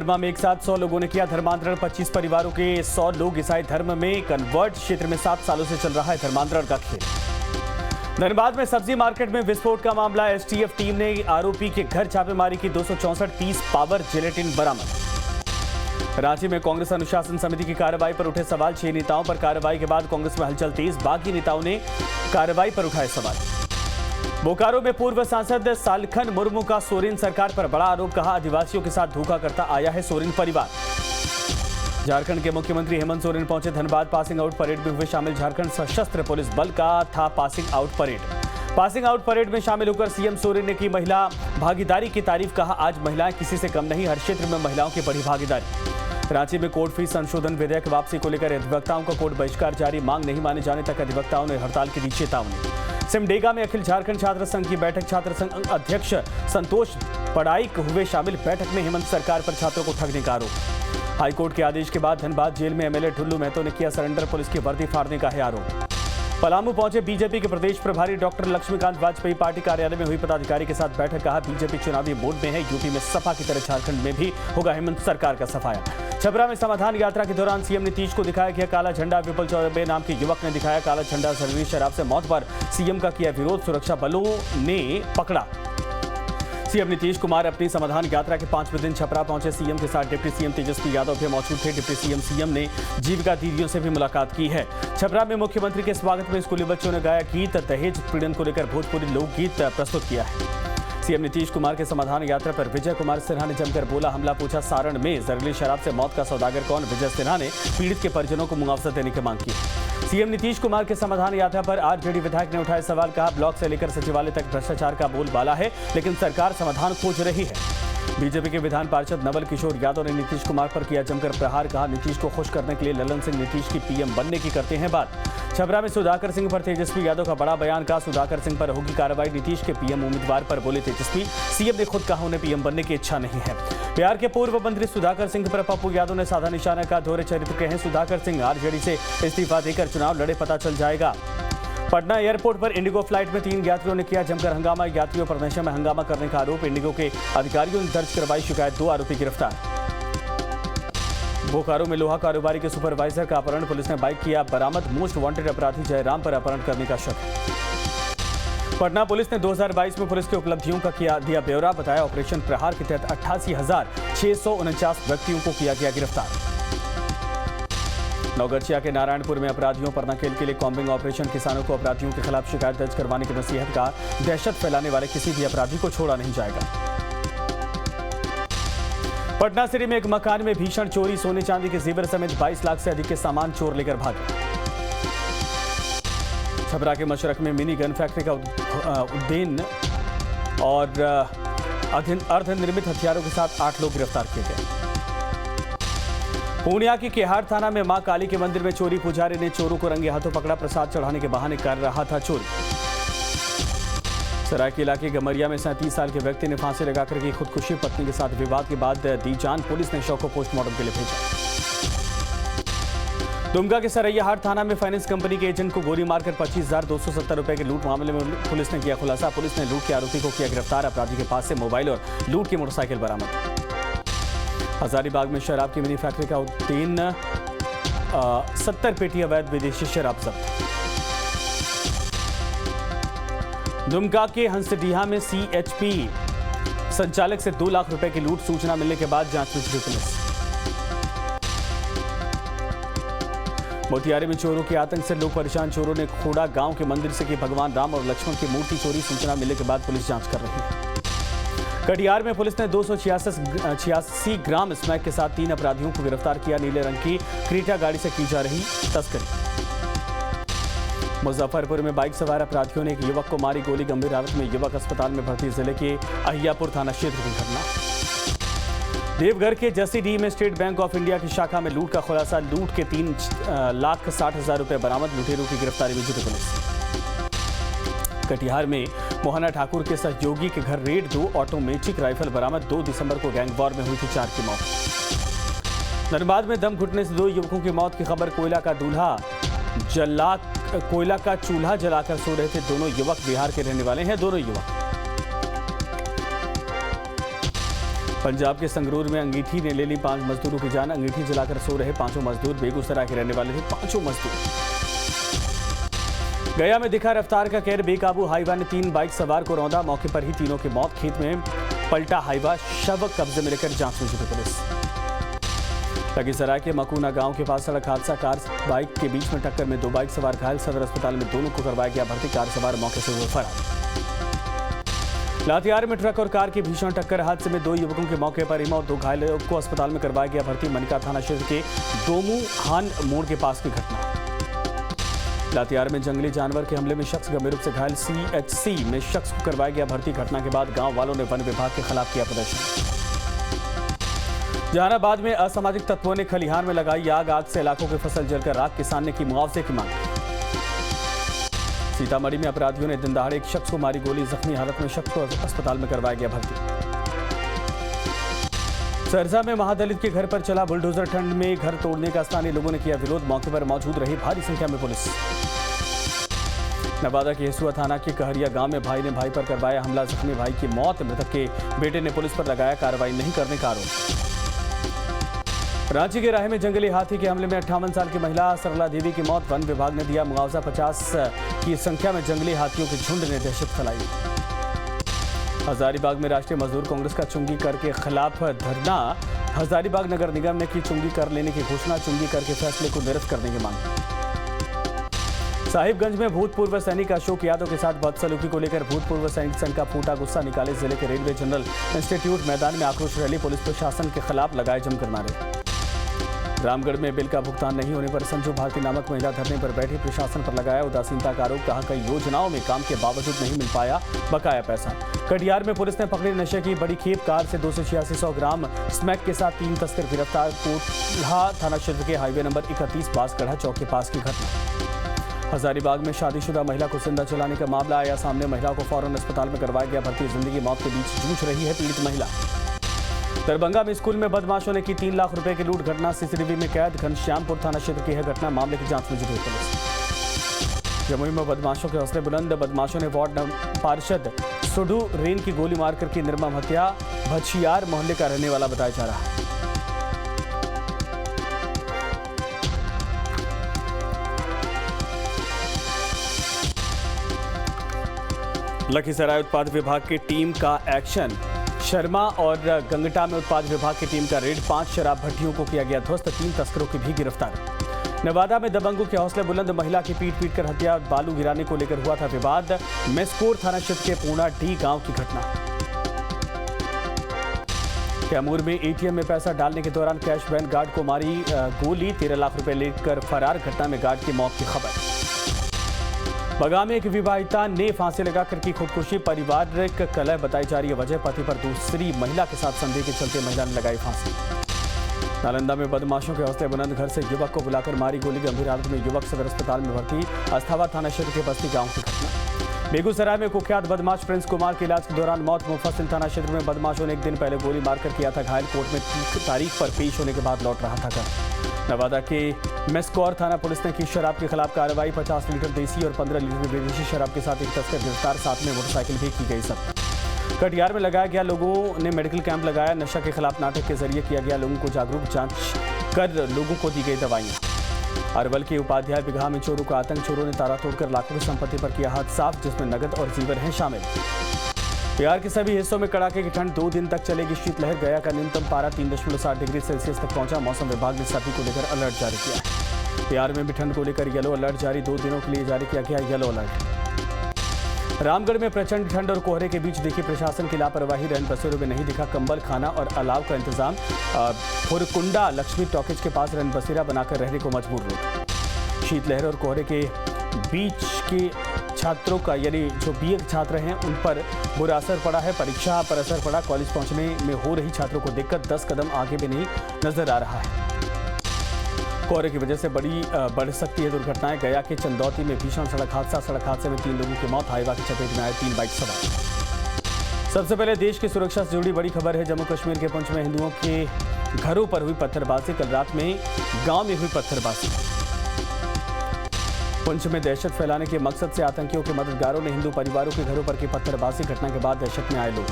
कोडरमा में एक साथ 100 लोगों ने किया धर्मांतरण। 25 परिवारों के 100 लोग ईसाई धर्म में कन्वर्ट। क्षेत्र में 7 सालों से चल रहा है धर्मांतरण का खेल। धनबाद में सब्जी मार्केट में विस्फोट का मामला। एसटीएफ टीम ने आरोपी के घर छापेमारी की। 264 पीस पावर जिलेटिन बरामद। रांची में कांग्रेस अनुशासन समिति की कार्रवाई पर उठे सवाल। 6 नेताओं पर कार्रवाई के बाद कांग्रेस में हलचल तेज। बाकी नेताओं ने कार्रवाई पर उठाए सवाल। बोकारो में पूर्व सांसद सालखन मुर्मू का सोरेन सरकार पर बड़ा आरोप। कहा, आदिवासियों के साथ धोखा करता आया है सोरेन परिवार। झारखंड के मुख्यमंत्री हेमंत सोरेन पहुंचे धनबाद। पासिंग आउट परेड में हुए शामिल। झारखंड सशस्त्र पुलिस बल का था passing out parade. Passing out parade में शामिल होकर सीएम सोरेन ने की महिला भागीदारी की तारीफ। कहा, आज महिलाएं किसी से कम नहीं, हर क्षेत्र में महिलाओं की बड़ी भागीदारी। रांची में कोर्ट फीस संशोधन विधेयक वापसी को लेकर अधिवक्ताओं का कोर्ट बहिष्कार जारी। मांग नहीं माने जाने तक अधिवक्ताओं ने हड़ताल की दी चेतावनी। सिमडेगा में अखिल झारखंड छात्र संघ की बैठक। छात्र संघ अध्यक्ष संतोष पड़ाइक हुए शामिल। बैठक में हेमंत सरकार पर छात्रों को ठगने का आरोप। हाईकोर्ट के आदेश के बाद धनबाद जेल में एमएलए ढुल्लू महतो ने किया सरेंडर। पुलिस की वर्दी फाड़ने का है आरोप। पलामू पहुंचे बीजेपी के प्रदेश प्रभारी डॉक्टर लक्ष्मीकांत वाजपेयी। पार्टी कार्यालय में हुई पदाधिकारी के साथ बैठक। कहा, बीजेपी चुनावी मोड में है। यूपी में सपा की तरह झारखंड में भी होगा हेमंत सरकार का सफाया। छपरा में समाधान यात्रा के दौरान सीएम नीतीश को दिखाया गया काला झंडा। विपुल चौबे नाम के युवक ने दिखाया काला झंडा। जहरीली शराब से मौत पर सीएम का किया विरोध। सुरक्षा बलों ने पकड़ा। सीएम नीतीश कुमार अपनी समाधान यात्रा के 5वें दिन छपरा पहुंचे। सीएम के साथ डिप्टी सीएम तेजस्वी यादव भी मौजूद थे। डिप्टी सीएम ने जीविका दीदियों से भी मुलाकात की है। छपरा में मुख्यमंत्री के स्वागत में स्कूली बच्चों ने गाया गीत। दहेज पीड़न को लेकर भोजपुरी लोकगीत प्रस्तुत किया है। सीएम नीतीश कुमार के समाधान यात्रा पर विजय कुमार सिन्हा ने जमकर बोला। हमला पूछा, सारण में जहरीली शराब से मौत का सौदागर कौन? विजय सिन्हा ने पीड़ित के परिजनों को मुआवजा देने की मांग की। सीएम नीतीश कुमार के समाधान यात्रा पर आरजेडी विधायक ने उठाए सवाल। कहा, ब्लॉक से लेकर सचिवालय तक भ्रष्टाचार का बोलबाला है, लेकिन सरकार समाधान खोज रही है। बीजेपी के विधान पार्षद नवल किशोर यादव ने नीतीश कुमार पर किया जमकर प्रहार। कहा, नीतीश को खुश करने के लिए ललन सिंह नीतीश की पीएम बनने की करते हैं बात। छपरा में सुधाकर सिंह पर तेजस्वी यादव का बड़ा बयान। का सुधाकर सिंह पर होगी कार्रवाई। नीतीश के पीएम उम्मीदवार पर बोले तेजस्वी। सीएम ने खुद कहा उन्हें पीएम बनने की इच्छा नहीं है। बिहार के पूर्व मंत्री सुधाकर सिंह पर पप्पू यादव ने साधा निशाना। का दोहरे चरित्र के हैं सुधाकर सिंह। आरजेडी से इस्तीफा देकर चुनाव लड़े, पता चल जाएगा। पटना एयरपोर्ट पर इंडिगो फ्लाइट में 3 यात्रियों ने किया जमकर हंगामा। यात्रियों पर नशे में हंगामा करने का आरोप। इंडिगो के अधिकारियों ने दर्ज करवाई शिकायत। 2 आरोपी गिरफ्तार। बोकारो में लोहा कारोबारी के सुपरवाइजर का अपहरण। पुलिस ने बाइक किया बरामद। मोस्ट वांटेड अपराधी जयराम पर अपहरण करने का शक। पटना पुलिस ने 2022 में पुलिस की उपलब्धियों का दिया ब्यौरा। बताया, ऑपरेशन प्रहार के तहत 88,649 व्यक्तियों को किया गया गिरफ्तार। नौगछिया के नारायणपुर में अपराधियों पर नकेल के लिए कॉम्बिंग ऑपरेशन। किसानों को अपराधियों के खिलाफ शिकायत दर्ज करवाने की नसीहत। का दहशत फैलाने वाले किसी भी अपराधी को छोड़ा नहीं जाएगा। पटना सिटी में एक मकान में भीषण चोरी। सोने चांदी के जेवर समेत 22 लाख से अधिक के सामान चोर लेकर भागे। छपरा के मशरक में मिनी गन फैक्ट्री का उद्देन और अर्धनिर्मित हथियारों के साथ 8 लोग गिरफ्तार किए गए। पूर्णिया के केहार थाना में मां काली के मंदिर में चोरी। पुजारी ने चोरों को रंगे हाथों पकड़ा। प्रसाद चढ़ाने के बहाने कर रहा था चोरी। सरायकेला के गमरिया में 37 साल के व्यक्ति ने फांसी लगाकर की खुदकुशी। पत्नी के साथ विवाद के बाद दी जान। पुलिस ने शव को पोस्टमार्टम के लिए भेजा। दुमका के सरैयाहाट थाना में फाइनेंस कंपनी के एजेंट को गोली मारकर 25,270 रुपए के लूट मामले में पुलिस ने किया खुलासा। पुलिस ने लूट के आरोपी को किया गिरफ्तार। अपराधी के पास से मोबाइल और लूट की मोटरसाइकिल बरामद। हजारीबाग में शराब की मिनी फैक्ट्री का उद्देन 70 पेटी अवैध विदेशी शराब जब्त। दुमका के हंसडीहा में सीएचपी संचालक से 2 लाख रुपए की लूट। सूचना मिलने के बाद जांच में जुटी पुलिस। मोतिहारी में चोरों के आतंक से लोग परेशान। चोरों ने खोड़ा गांव के मंदिर से की भगवान राम और लक्ष्मण की मूर्ति चोरी। सूचना मिलने के बाद पुलिस जांच कर रही है। कटिहार में पुलिस ने 286 ग्राम स्मैक के साथ 3 अपराधियों को गिरफ्तार किया। नीले रंग की क्रीटा गाड़ी से की जा रही तस्करी। मुजफ्फरपुर में बाइक सवार अपराधियों ने एक युवक को मारी गोली। गंभीर हालत में युवक अस्पताल में भर्ती। जिले के अहियापुर थाना क्षेत्र की घटना। देवघर के जसीडीह में स्टेट बैंक ऑफ इंडिया की शाखा में लूट का खुलासा। लूट के 3,60,000 रुपए बरामद। लुटेरों की गिरफ्तारी में जुटी पुलिस। कटिहार में मोहना ठाकुर के सहयोगी के घर रेड। 2 ऑटोमेटिक राइफल बरामद। 2 दिसंबर को गैंग वॉर में हुई थी 4 की मौत। धनबाद में दम घुटने से 2 युवकों की मौत की खबर। कोयला का चूल्हा जलाकर सो रहे थे दोनों युवक। बिहार के रहने वाले हैं दोनों युवक। पंजाब के संगरूर में अंगीठी ने ले ली 5 मजदूरों की जान। अंगीठी जलाकर सो रहे 5 मजदूर बेगूसराय के रहने वाले थे। 5 मजदूर। गया में दिखा रफ्तार का कहर, बेकाबू हाईवा ने 3 बाइक सवार को रौंदा। मौके पर ही तीनों की मौत। खेत में पलटा हाईवा, शव कब्जे में लेकर जांच में जुटी पुलिस। लखीसराय के मकूना गांव के पास सड़क हादसा, कार बाइक के बीच में टक्कर में 2 बाइक सवार घायल। सदर अस्पताल में दोनों को करवाया गया भर्ती। कार सवार मौके से हुए फरार। लातेहार में ट्रक और कार की भीषण टक्कर, हादसे में 2 युवकों के मौके पर ही मौत। 2 घायलों को अस्पताल में करवाया गया भर्ती। मनिका थाना क्षेत्र के दोमुहान मोड़ के पास की घटना। लातेहार में जंगली जानवर के हमले में शख्स गंभीर रूप से घायल। CHC में शख्स को करवाया गया भर्ती। घटना के बाद गांव वालों ने वन विभाग के खिलाफ किया प्रदर्शन। जहानाबाद में असामाजिक तत्वों ने खलिहान में लगाई आग। आग से इलाकों की फसल जलकर राख। किसान ने की मुआवजे की मांग। सीतामढ़ी में अपराधियों ने दिन दहाड़े एक शख्स को मारी गोली। जख्मी हालत में शख्स को अस्पताल में करवाया गया भर्ती। सरसा में महादलित के घर पर चला बुलडोजर। ठंड में घर तोड़ने का स्थानीय लोगों ने किया विरोध। मौके पर मौजूद रही भारी संख्या में पुलिस। नवादा के हिसुआ थाना के कहरिया गांव में भाई ने भाई पर करवाया हमला। जख्मी भाई की मौत। मृतक के बेटे ने पुलिस पर लगाया कार्रवाई नहीं करने का आरोप। रांची के राह में जंगली हाथी के हमले में 58 साल की महिला सरला देवी की मौत। वन विभाग ने दिया मुआवजा। 50 की संख्या में जंगली हाथियों के झुंड ने दहशत फैलाई। हजारीबाग में राष्ट्रीय मजदूर कांग्रेस का चुंगी कर के खिलाफ धरना। हजारीबाग नगर निगम ने की चुंगी कर लेने की घोषणा। चुंगी कर के फैसले को निरस्त करने की मांग। साहिबगंज में भूतपूर्व सैनिक अशोक यादव के साथ बदसलूकी को लेकर भूतपूर्व सैनिक संघ का फूटा गुस्सा निकाले। जिले के रेलवे जनरल इंस्टीट्यूट मैदान में आक्रोश रैली। पुलिस प्रशासन के खिलाफ लगाए जमकर नारे। रामगढ़ में बिल का भुगतान नहीं होने पर संजू भारती नामक महिला धरने पर बैठी। प्रशासन पर लगाया उदासीनता का आरोप। कहा कई योजनाओं में काम के बावजूद नहीं मिल पाया बकाया पैसा। कटिहार में पुलिस ने पकड़ी नशे की बड़ी खेप। कार से 286 ग्राम स्मैक के साथ 3 तस्कर गिरफ्तार। कोटला थाना क्षेत्र के हाईवे नंबर 31 बांसगढ़ा चौक के पास की घटना। हजारीबाग में शादीशुदा महिला को जिंदा जलाने का मामला आया सामने। महिला को फौरन अस्पताल में करवाया गया भर्ती। जिंदगी मौत के बीच जूझ रही है पीड़ित महिला। दरभंगा में स्कूल में बदमाशों ने की 3 लाख रुपए की लूट। घटना सीसीटीवी में कैद। घनश्यामपुर थाना क्षेत्र की है घटना। मामले की जांच में जुटी पुलिस। जमुई में बदमाशों के हौसले बुलंद। बदमाशों ने वार्ड पार्षद सुडू रेन की गोली मारकर की निर्मम हत्या। भछियार मोहल्ले का रहने वाला बताया जा रहा है। लखीसराय उत्पाद विभाग की टीम का एक्शन। शर्मा और गंगटा में उत्पाद विभाग की टीम का रेड। 5 शराब भट्टियों को किया गया ध्वस्त। 3 तस्करों की भी गिरफ्तार। नवादा में दबंगों के हौसले बुलंद। महिला की पीट कर हत्या। बालू गिराने को लेकर हुआ था विवाद। मेस्कोर थाना क्षेत्र के पूर्णा डी गांव की घटना। कैमूर में एटीएम में पैसा डालने के दौरान कैश वैन गार्ड को मारी गोली। 13 लाख रुपए लेकर फरार। घटना में गार्ड की मौत की खबर। बगा में एक विवाहिता ने फांसी लगाकर की खुदकुशी। पारिवारिक कलह बताई जा रही है वजह। पति पर दूसरी महिला के साथ संदेह के चलते महिला ने लगाई फांसी। नालंदा में बदमाशों के हौसले बुलंद। घर से युवक को बुलाकर मारी गोली। गंभीर हालत में युवक सदर अस्पताल में भर्ती। अस्थावा थाना क्षेत्र के बस्ती गांव की घटना। बेगूसराय में कुख्यात बदमाश प्रिंस कुमार के इलाज के दौरान मौत। मुफस्सिल थाना क्षेत्र में बदमाशों ने 1 दिन पहले गोली मारकर किया था घायल। कोर्ट में तारीख पर पेश होने के बाद लौट रहा था घर। नवादा के मेस्कोर थाना पुलिस ने की शराब के खिलाफ कार्रवाई। 50 लीटर देसी और 15 लीटर विदेशी शराब के साथ एक तस्कर गिरफ्तार। साथ में मोटरसाइकिल भी की गई जब्त। कटिहार में लगाया गया लोगों ने मेडिकल कैंप लगाया। नशा के खिलाफ नाटक के जरिए किया गया लोगों को जागरूक। जांच कर लोगों को दी गई दवाइयां। अरवल के उपाध्याय बिगहा में चोरों का आतंक। चोरों ने ताला तोड़कर लाखों की संपत्ति पर किया हाथ साफ, जिसमें नगद और जीवर हैं शामिल। बिहार के सभी हिस्सों में कड़ाके की ठंड। 2 दिन तक चलेगी शीतलहर। गया का न्यूनतम पारा 3.7 डिग्री सेल्सियस तक पहुंचा। मौसम विभाग ने सभी को लेकर अलर्ट जारी किया है। बिहार में भी ठंड को लेकर येलो अलर्ट जारी। 2 दिनों के लिए जारी किया गया येलो अलर्ट। रामगढ़ में प्रचंड ठंड और कोहरे के बीच देखी प्रशासन की लापरवाही। रैन बसेरों में नहीं दिखा कंबल, खाना और अलाव का इंतजाम। फुरकुंडा लक्ष्मी टॉकीज के पास रैन बसेरा बनाकर रहने को मजबूर लोग। शीतलहर और कोहरे के बीच के छात्रों का यानी जो बीए छात्र हैं उन पर बुरा असर पड़ा है। परीक्षा पर असर पड़ा। कॉलेज पहुंचने में हो रही छात्रों को दिक्कत 10 कदम आगे भी नहीं नजर आ रहा है। कोहरे की वजह से बढ़ सकती है दुर्घटनाएं। गया के चंदौती में भीषण सड़क हादसा। सड़क हादसे में 3 लोगों की मौत। हाईवा की चपेट में आए 3 बाइक सवार। सबसे पहले देश की सुरक्षा से जुड़ी बड़ी खबर है। जम्मू कश्मीर के पुंछ में हिंदुओं के घरों पर हुई पत्थरबाजी। कल रात में गांव में हुई पत्थरबाजी। पुंछ में दहशत फैलाने के मकसद से आतंकियों के मददगारों ने हिंदू परिवारों के घरों पर की पत्थरबाजी। घटना के बाद दहशत में आए लोग।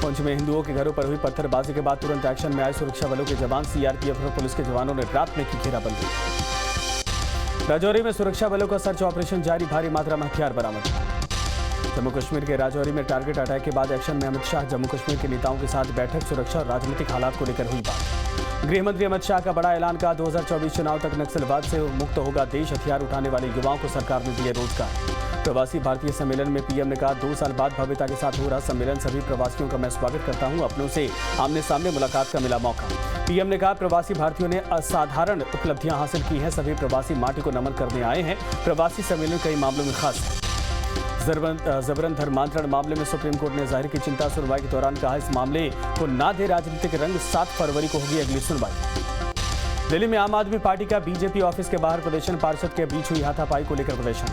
पुंछ में हिंदुओं के घरों पर हुई पत्थरबाजी के बाद तुरंत एक्शन में आए सुरक्षा बलों के जवान। सीआरपीएफ और पुलिस के जवानों ने रात में की घेराबंदी। राजौरी में सुरक्षा बलों का सर्च ऑपरेशन जारी, भारी मात्रा में हथियार बरामद। जम्मू कश्मीर के राजौरी में टारगेट अटैक के बाद एक्शन में अमित शाह। जम्मू कश्मीर के नेताओं के साथ बैठक, सुरक्षा और राजनीतिक हालात को लेकर हुई बात। गृह मंत्री अमित शाह का बड़ा ऐलान का 2024 चुनाव तक नक्सलवाद से मुक्त होगा देश। हथियार उठाने वाले युवाओं को सरकार ने दिए रोजगार। प्रवासी भारतीय सम्मेलन में पीएम ने कहा 2 साल बाद भव्यता के साथ हो रहा सम्मेलन, सभी प्रवासियों का मैं स्वागत करता हूं, अपनों से आमने सामने मुलाकात का मिला मौका। पीएम ने कहा प्रवासी भारतीयों ने असाधारण उपलब्धियां हासिल की हैं, सभी प्रवासी माटी को नमन करने आए हैं। प्रवासी सम्मेलन कई मामलों में खास है। जबरन धर्मांतरण मामले में सुप्रीम कोर्ट ने जाहिर की चिंता। सुनवाई के दौरान कहा इस मामले को ना दे राजनीतिक रंग, 7 फरवरी को होगी अगली सुनवाई। दिल्ली में आम आदमी पार्टी का बीजेपी ऑफिस के बाहर प्रदर्शन, पार्षद के बीच हुई हाथापाई को लेकर प्रदर्शन।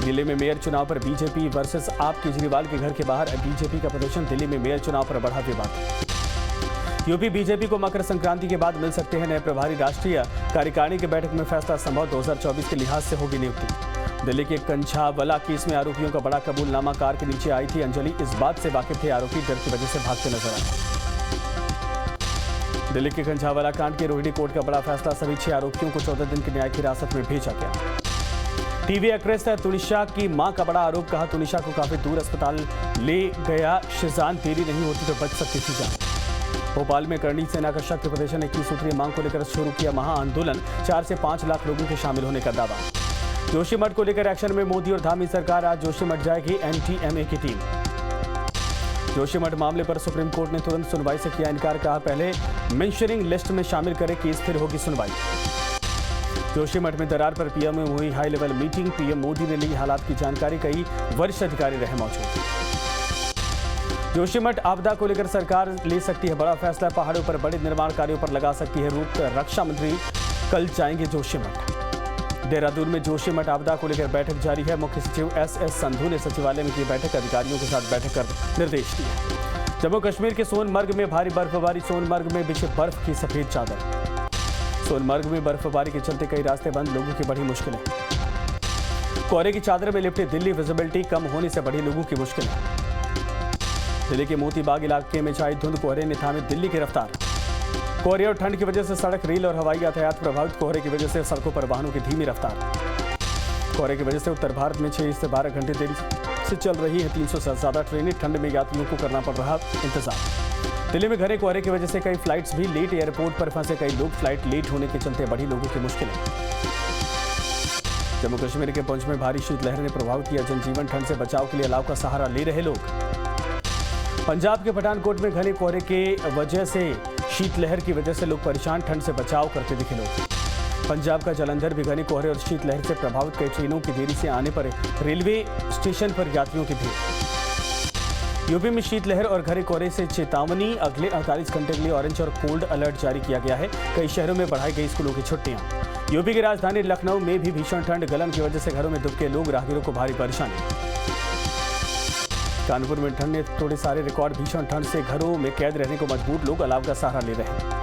दिल्ली में मेयर चुनाव पर बीजेपी वर्सेस आप, केजरीवाल के घर के बाहर बीजेपी का प्रदर्शन। दिल्ली में मेयर चुनाव पर बढ़ा विवाद। यूपी बीजेपी को मकर संक्रांति के बाद मिल सकते हैं नए प्रभारी। राष्ट्रीय कार्यकारिणी की बैठक में फैसला संभव, 2024 के लिहाज से होगी नियुक्ति। दिल्ली के कंछावला केस में आरोपियों का बड़ा कबूलनामा, कार के नीचे आई थी अंजलि, इस बात से वाकिफ थे आरोपी, डर की वजह से भागते नजर आए। दिल्ली के कंछावला कांड के रोहिणी कोर्ट का बड़ा फैसला, सभी 6 आरोपियों को 14 दिन की न्यायिक हिरासत में भेजा गया। टीवी एक्ट्रेस तुनिशा की मां का बड़ा आरोप, कहा तुनिशा को काफी दूर अस्पताल ले गया शिजान, देरी नहीं होती तो बच सकती थी जान। भोपाल में करणी सेना का शक्ति प्रदर्शन, 21 सूत्रीय मांग को लेकर शुरू किया महाआंदोलन, 4 से 5 लाख लोगों के शामिल होने का दावा। जोशीमठ को लेकर एक्शन में मोदी और धामी सरकार, आज जोशीमठ जाएगी एनटीएमए की टीम। जोशीमठ मामले पर सुप्रीम कोर्ट ने तुरंत सुनवाई से किया इनकार, कहा पहले मेंशनिंग लिस्ट में शामिल करे केस, फिर होगी सुनवाई। जोशीमठ में दरार पर पीएम में हुई high level meeting, PM Modi ने ली हालात की जानकारी, कई वरिष्ठ अधिकारी रहे मौजूद। जोशीमठ आपदा को लेकर सरकार ले सकती है बड़ा फैसला, पहाड़ों पर बड़े निर्माण कार्यों पर लगा सकती है रोक। रक्षा मंत्री कल जाएंगे जोशीमठ। देहरादून में जोशीमठ आपदा को लेकर बैठक जारी है, मुख्य सचिव एस संधू ने सचिवालय में की बैठक, अधिकारियों के साथ बैठक कर निर्देश दिए। जम्मू कश्मीर के सोनमर्ग में भारी बर्फबारी, सोनमर्ग में बिछे बर्फ की सफेद चादर। सोनमर्ग में बर्फबारी के चलते कई रास्ते बंद, लोगों की बढ़ी मुश्किलें। कोहरे की चादर में लिपटे दिल्ली, विजिबिलिटी कम होने से बढ़ी लोगों की मुश्किलें। दिल्ली के मोतीबाग इलाके में छाई धुंध, कोहरे ने थामी दिल्ली की रफ्तार। कोहरे और ठंड की वजह से सड़क, रेल और हवाई यातायात प्रभावित, कोहरे की वजह से सड़कों पर वाहनों की धीमी रफ्तार। कोहरे की वजह से उत्तर भारत में 6 से 12 घंटे देरी से चल रही है 300 से ज्यादा ट्रेनें, ठंड में यात्रियों को करना पड़ रहा इंतजार। दिल्ली में घने कोहरे की वजह से कई फ्लाइट्स भी लेट, एयरपोर्ट पर फंसे कई लोग, फ्लाइट लेट होने के चलते बढ़ी लोगों की मुश्किलें। जम्मू कश्मीर के पुंछ में भारी शीतलहर ने प्रभावित किया जनजीवन, ठंड से बचाव के लिए अलाव का सहारा ले रहे लोग। पंजाब के पठानकोट में घने कोहरे के वजह से शीतलहर की वजह से लोग परेशान, ठंड से बचाव करते दिखे लोग। पंजाब का जालंधर भी घने कोहरे और शीतलहर से प्रभावित, कई ट्रेनों की देरी से आने पर रेलवे स्टेशन पर यात्रियों की भीड़। यूपी में शीतलहर और घने कोहरे से चेतावनी, अगले 48 घंटे के लिए ऑरेंज और कोल्ड अलर्ट जारी किया गया है, कई शहरों में बढ़ाई गई स्कूलों की छुट्टियां। यूपी की राजधानी लखनऊ में भी भीषण ठंड, गलन की वजह से घरों में दुबके लोग, राहगीरों को भारी परेशानी। कानपुर में ठंड ने तोड़े सारे रिकॉर्ड, भीषण ठंड से घरों में कैद रहने को मजबूर लोग, अलाव का सहारा ले रहे हैं।